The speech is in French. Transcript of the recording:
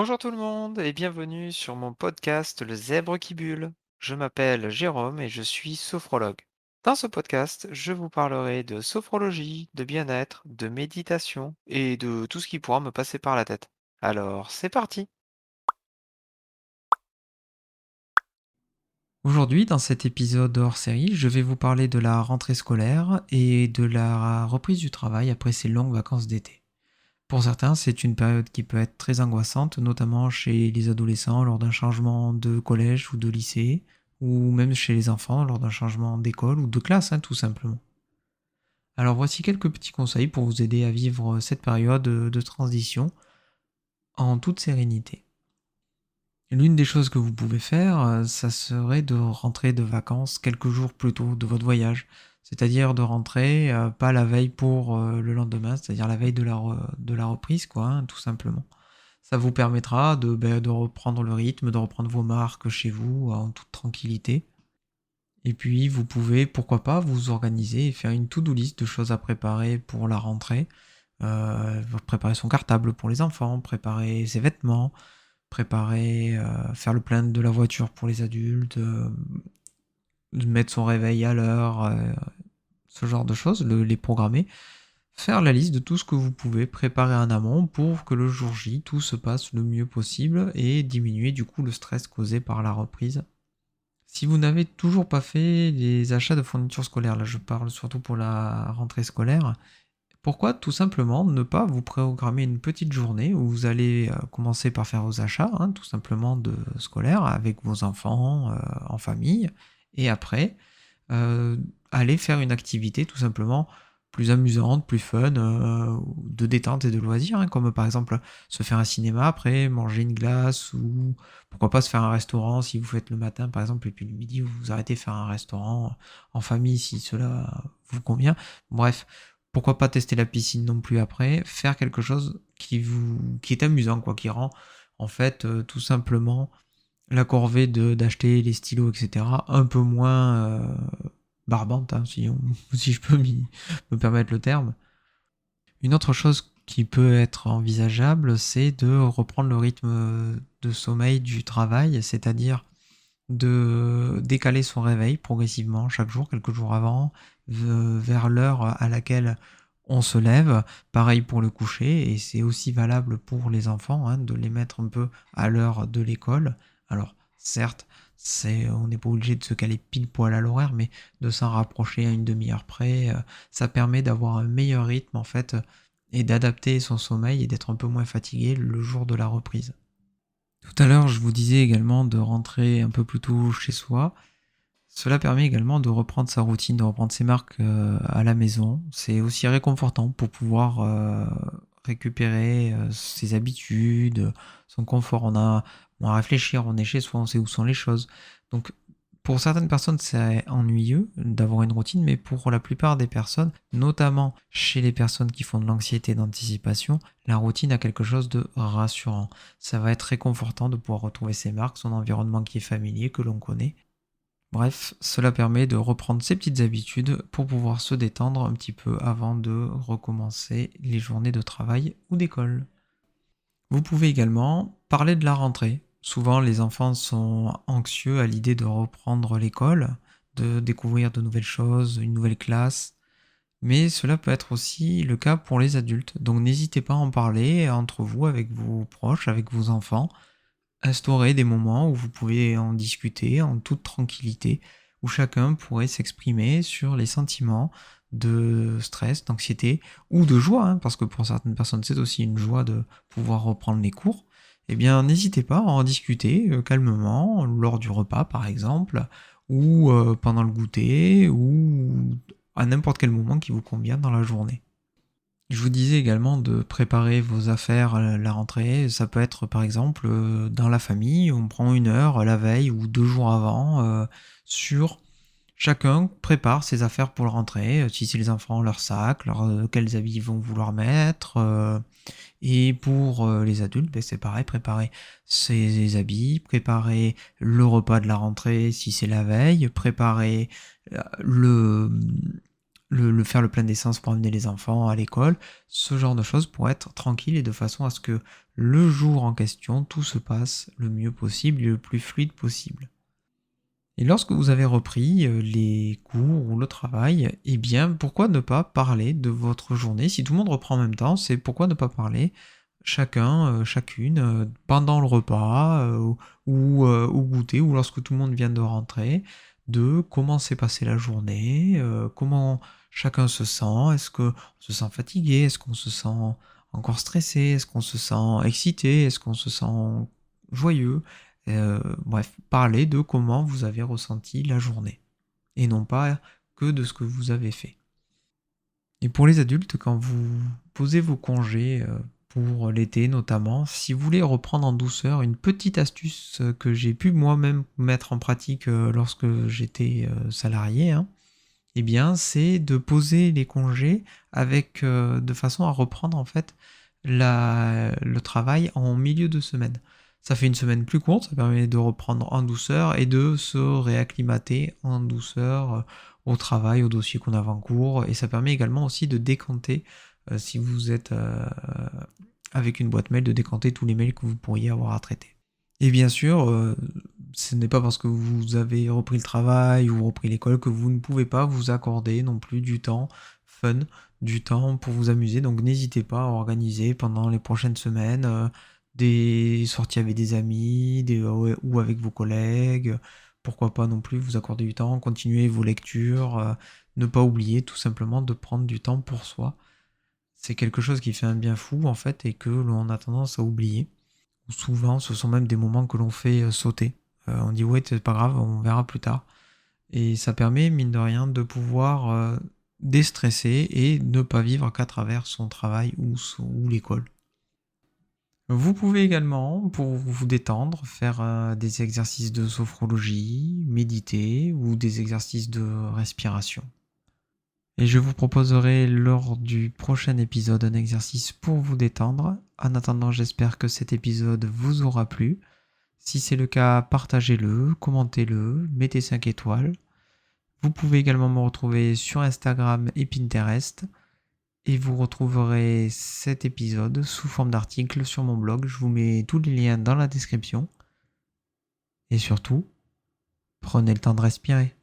Bonjour tout le monde et bienvenue sur mon podcast Le Zèbre qui bulle. Je m'appelle Jérôme et je suis sophrologue. Dans ce podcast, je vous parlerai de sophrologie, de bien-être, de méditation et de tout ce qui pourra me passer par la tête. Alors, c'est parti! Aujourd'hui, dans cet épisode hors série, je vais vous parler de la rentrée scolaire et de la reprise du travail après ces longues vacances d'été. Pour certains, c'est une période qui peut être très angoissante, notamment chez les adolescents lors d'un changement de collège ou de lycée, ou même chez les enfants lors d'un changement d'école ou de classe, tout simplement. Alors voici quelques petits conseils pour vous aider à vivre cette période de transition en toute sérénité. L'une des choses que vous pouvez faire, ça serait de rentrer de vacances quelques jours plus tôt de votre voyage. C'est-à-dire de rentrer, pas la veille pour, le lendemain, c'est-à-dire la veille de la reprise quoi, tout simplement. Ça vous permettra de reprendre le rythme, de reprendre vos marques chez vous en toute tranquillité. Et puis vous pouvez, pourquoi pas, vous organiser et faire une to-do list de choses à préparer pour la rentrée. Préparer son cartable pour les enfants, préparer ses vêtements, préparer, faire le plein de la voiture pour les adultes, mettre son réveil à l'heure, ce genre de choses, les programmer. Faire la liste de tout ce que vous pouvez préparer en amont pour que le jour J, tout se passe le mieux possible et diminuer du coup le stress causé par la reprise. Si vous n'avez toujours pas fait les achats de fournitures scolaires, là je parle surtout pour la rentrée scolaire, pourquoi tout simplement ne pas vous programmer une petite journée où vous allez commencer par faire vos achats, tout simplement de scolaires avec vos enfants en famille, et après aller faire une activité tout simplement plus amusante, plus fun, de détente et de loisirs, comme par exemple se faire un cinéma après, manger une glace ou pourquoi pas se faire un restaurant si vous faites le matin par exemple et puis le midi vous vous arrêtez faire un restaurant en famille si cela vous convient. Bref, pourquoi pas tester la piscine non plus après, faire quelque chose qui est amusant quoi, qui rend en fait tout simplement la corvée d'acheter les stylos, etc., un peu moins barbante, si je peux me permettre le terme. Une autre chose qui peut être envisageable, c'est de reprendre le rythme de sommeil du travail, c'est-à-dire de décaler son réveil progressivement chaque jour, quelques jours avant, vers l'heure à laquelle on se lève. Pareil pour le coucher, et c'est aussi valable pour les enfants, de les mettre un peu à l'heure de l'école. Alors, certes, on n'est pas obligé de se caler pile poil à l'horaire, mais de s'en rapprocher à une demi-heure près, ça permet d'avoir un meilleur rythme en fait, et d'adapter son sommeil et d'être un peu moins fatigué le jour de la reprise. Tout à l'heure, je vous disais également de rentrer un peu plus tôt chez soi. Cela permet également de reprendre sa routine, de reprendre ses marques à la maison. C'est aussi réconfortant pour pouvoir récupérer ses habitudes, son confort. On a à réfléchir, on est chez soi, on sait où sont les choses. Donc pour certaines personnes, c'est ennuyeux d'avoir une routine, mais pour la plupart des personnes, notamment chez les personnes qui font de l'anxiété d'anticipation, la routine a quelque chose de rassurant. Ça va être réconfortant de pouvoir retrouver ses marques, son environnement qui est familier, que l'on connaît. Bref, cela permet de reprendre ses petites habitudes pour pouvoir se détendre un petit peu avant de recommencer les journées de travail ou d'école. Vous pouvez également parler de la rentrée. Souvent, les enfants sont anxieux à l'idée de reprendre l'école, de découvrir de nouvelles choses, une nouvelle classe, mais cela peut être aussi le cas pour les adultes. Donc n'hésitez pas à en parler entre vous, avec vos proches, avec vos enfants. Instaurer des moments où vous pouvez en discuter en toute tranquillité, où chacun pourrait s'exprimer sur les sentiments de stress, d'anxiété ou de joie, parce que pour certaines personnes c'est aussi une joie de pouvoir reprendre les cours. Eh bien, n'hésitez pas à en discuter calmement lors du repas par exemple, ou pendant le goûter, ou à n'importe quel moment qui vous convient dans la journée. Je vous disais également de préparer vos affaires à la rentrée. Ça peut être par exemple dans la famille, on prend une heure la veille ou 2 jours avant sur chacun prépare ses affaires pour la rentrée. Si c'est les enfants, leur sac, quels habits ils vont vouloir mettre. Et pour les adultes, c'est pareil, préparer ses habits, préparer le repas de la rentrée si c'est la veille, préparer le faire le plein d'essence pour amener les enfants à l'école, ce genre de choses pour être tranquille et de façon à ce que le jour en question, tout se passe le mieux possible et le plus fluide possible. Et lorsque vous avez repris les cours ou le travail, eh bien, pourquoi ne pas parler de votre journée? Si tout le monde reprend en même temps, c'est pourquoi ne pas parler chacun, chacune, pendant le repas, ou au goûter, ou lorsque tout le monde vient de rentrer, de comment s'est passée la journée, comment chacun se sent. Est-ce qu'on se sent fatigué? Est-ce qu'on se sent encore stressé? Est-ce qu'on se sent excité? Est-ce qu'on se sent joyeux? Bref, parler de comment vous avez ressenti la journée et non pas que de ce que vous avez fait. Et pour les adultes, quand vous posez vos congés pour l'été notamment, si vous voulez reprendre en douceur, une petite astuce que j'ai pu moi-même mettre en pratique lorsque j'étais salarié, hein, eh bien, c'est de poser les congés avec de façon à reprendre en fait le travail en milieu de semaine. Ça fait une semaine plus courte, ça permet de reprendre en douceur et de se réacclimater en douceur au travail, au dossier qu'on avait en cours. Et ça permet également aussi de décanter, si vous êtes avec une boîte mail, de décanter tous les mails que vous pourriez avoir à traiter. Et bien sûr, ce n'est pas parce que vous avez repris le travail ou repris l'école que vous ne pouvez pas vous accorder non plus du temps fun, du temps pour vous amuser. Donc n'hésitez pas à organiser pendant les prochaines semaines des sorties avec des amis ou avec vos collègues. Pourquoi pas non plus vous accorder du temps, continuer vos lectures, ne pas oublier tout simplement de prendre du temps pour soi. C'est quelque chose qui fait un bien fou en fait et que l'on a tendance à oublier. Souvent, ce sont même des moments que l'on fait sauter. On dit ouais, c'est pas grave, on verra plus tard. Et ça permet, mine de rien, de pouvoir déstresser et ne pas vivre qu'à travers son travail ou l'école. Vous pouvez également, pour vous détendre, faire des exercices de sophrologie, méditer ou des exercices de respiration. Et je vous proposerai lors du prochain épisode un exercice pour vous détendre. En attendant, j'espère que cet épisode vous aura plu. Si c'est le cas, partagez-le, commentez-le, mettez 5 étoiles. Vous pouvez également me retrouver sur Instagram et Pinterest. Et vous retrouverez cet épisode sous forme d'article sur mon blog. Je vous mets tous les liens dans la description. Et surtout, prenez le temps de respirer.